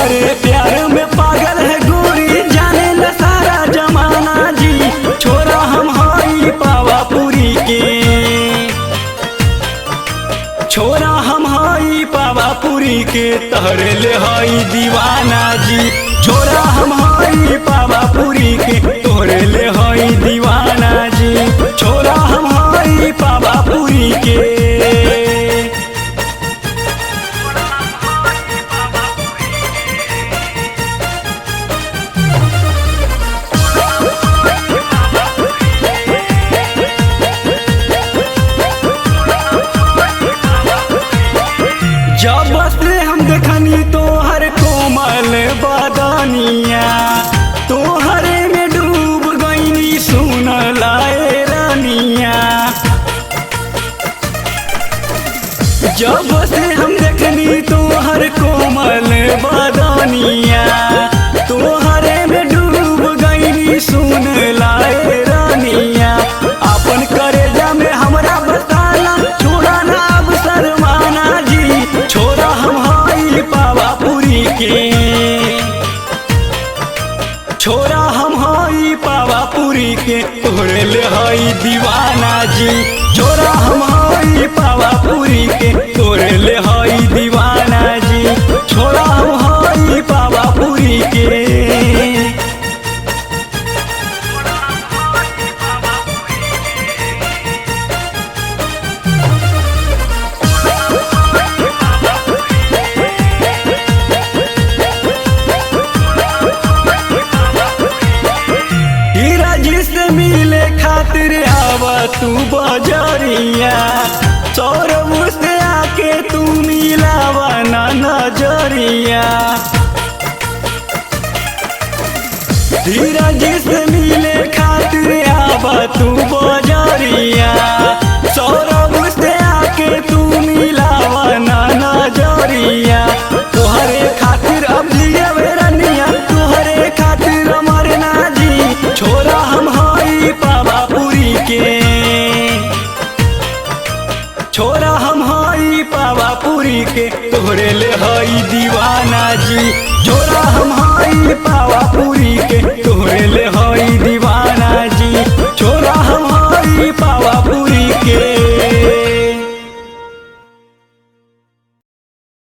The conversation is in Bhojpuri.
तोहरे प्यार में पागल है गोरी, जाने न सारा जमाना जी। छोरा हम हई पावापुरी के, छोरा हम हई पावापुरी के, तहरे ले हई दीवाना जी। छोरा हम हई पावापुरी के, तोहरे ले हई दीवाना जी। छोरा हम हई पावापुरी के। जब से हम देखनी तोहर कोमल बदनिया, तोहरे में डूब गईनी सुन लाए रानिया। जब से हम देखनी तोहर कोमल बदनिया, तोहरे में डूब गईनी सुन लाए रानिया। अपन करेजा में हमरा बताला, छोड़ा ना अब शर्माना जी। छोरा हम हई पावापुरी के, छोरा हम हई पावापुरी के, तोहरे ले हई दीवाना जी। छोरा हम हई पावापुरी के, तोहरे ले हई दीवाना जी। छोरा हम हई पावापुरी के। हीरा जी से मिले खातिर आवा तू बजरिया, सौरभ से आके तू मिलावा ना नजरिया। हीरा जी से मिले खातिर आवा तू बजरिया, सौरभ से आके तू मिलावा ना नजरिया। तोहरे खातिर अब जिया रनिया, तोहरे खातिर मरना जी। छोरा हम हई पावापुरी के, छोरा हम हई पावापुरी के, तोहरे ले हई दीवाना जी। छोरा हम हई पावापुरी